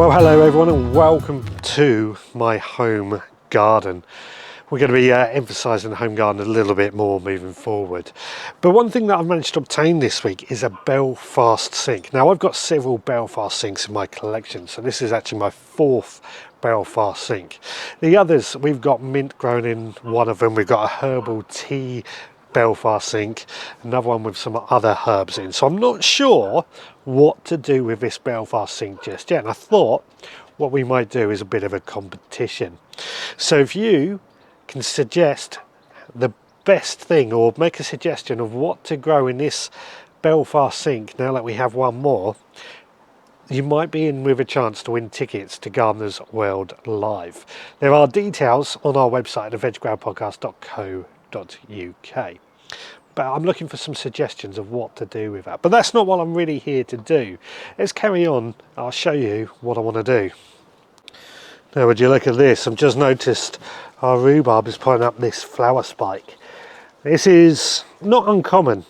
Well, hello everyone and welcome to my home garden. We're going to be emphasising the home garden a little bit more moving forward. But one thing that I've managed to obtain this week is a Belfast sink. Now I've got several Belfast sinks in my collection, so this is actually my fourth Belfast sink. The others, we've got mint growing in one of them, we've got a herbal tea Belfast sink, another one with some other herbs in. So I'm not sure what to do with this Belfast sink just yet, and I thought what we might do is a bit of a competition. So if you can suggest the best thing or make a suggestion of what to grow in this Belfast sink now that we have one more, you might be in with a chance to win tickets to Gardeners World Live. There are details on our website at veggrowpodcast.co.uk. But I'm looking for some suggestions of what to do with that. But that's not what I'm really here to do. Let's carry on. I'll show you what I want to do. Now would you look at this? I've just noticed our rhubarb is putting up this flower spike. This is not uncommon,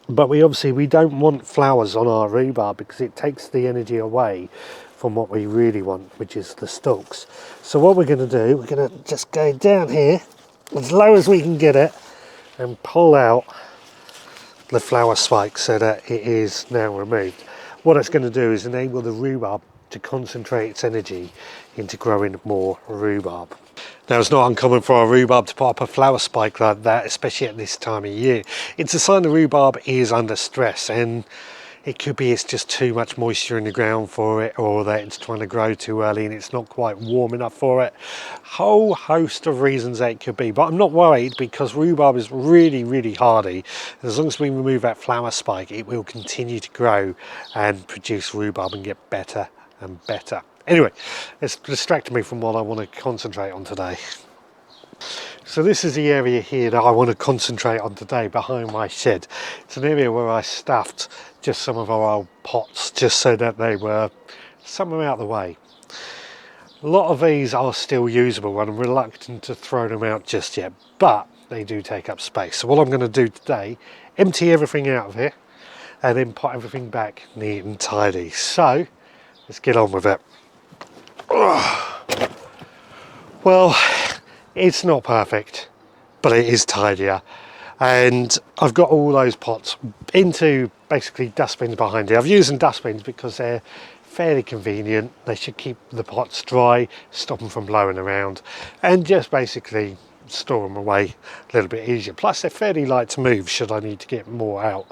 but we don't want flowers on our rhubarb because it takes the energy away from what we really want, which is the stalks. So what we're going to do, we're going to just go down here as low as we can get it and pull out the flower spike so that it is now removed. What it's going to do is enable the rhubarb to concentrate its energy into growing more rhubarb. Now it's not uncommon for our rhubarb to put up a flower spike like that, especially at this time of year. It's a sign the rhubarb is under stress, and it could be it's just too much moisture in the ground for it, or that it's trying to grow too early and it's not quite warm enough for it. Whole host of reasons that it could be, but I'm not worried because rhubarb is really hardy. And as long as we remove that flower spike, it will continue to grow and produce rhubarb and get better and better. Anyway, it's distracted me from what I want to concentrate on today. So this is the area here that I want to concentrate on today behind my shed. It's an area where I stuffed just some of our old pots just so that they were somewhere out of the way. A lot of these are still usable and I'm reluctant to throw them out just yet, but they do take up space. So what I'm going to do today, empty everything out of here and then put everything back neat and tidy. So let's get on with it. Well, it's not perfect, but it is tidier. And I've got all those pots into basically dustbins behind here. I've used them dustbins because they're fairly convenient. They should keep the pots dry, stop them from blowing around, and just basically store them away a little bit easier. Plus they're fairly light to move should I need to get more out.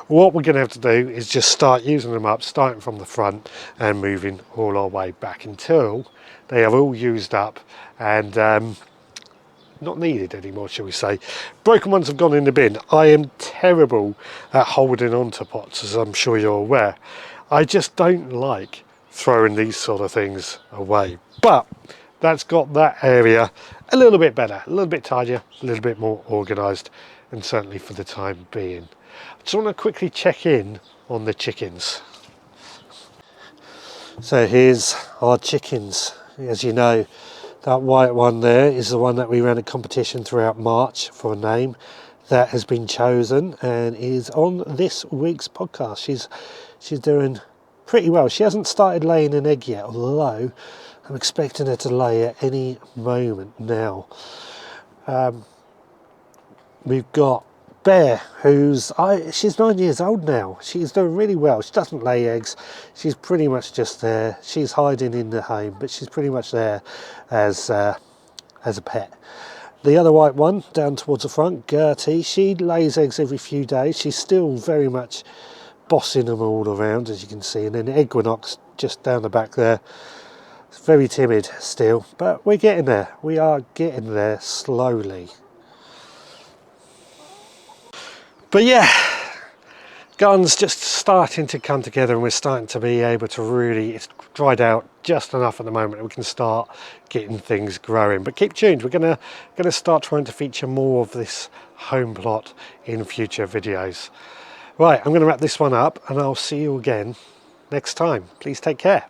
What we're going to have to do is just start using them up, starting from the front and moving all our way back until they are all used up and not needed anymore, shall we say. Broken ones have gone in the bin. I am terrible at holding on to pots, as I'm sure you're aware. I just don't like throwing these sort of things away. But that's got that area a little bit better, a little bit tidier, a little bit more organised, and certainly for the time being. I just want to quickly check in on the chickens. So here's our chickens. As you know, that white one there is the one that we ran a competition throughout March for a name. That has been chosen and is on this week's podcast. She's doing pretty well. She hasn't started laying an egg yet, although I'm expecting her to lay at any moment now. We've got Bear, she's 9 years old now. She's doing really well. She doesn't lay eggs. She's pretty much just there. She's hiding in the home, but she's pretty much there as a pet. The other white one down towards the front, Gertie, she lays eggs every few days. She's still very much bossing them all around, as you can see. And then Equinox just down the back there. It's very timid still, but we're getting there. We are getting there slowly. But yeah, garden's just starting to come together and we're starting to be able to really, it's dried out just enough at the moment that we can start getting things growing. But keep tuned, we're gonna start trying to feature more of this home plot in future videos. Right, I'm gonna wrap this one up and I'll see you again next time. Please take care.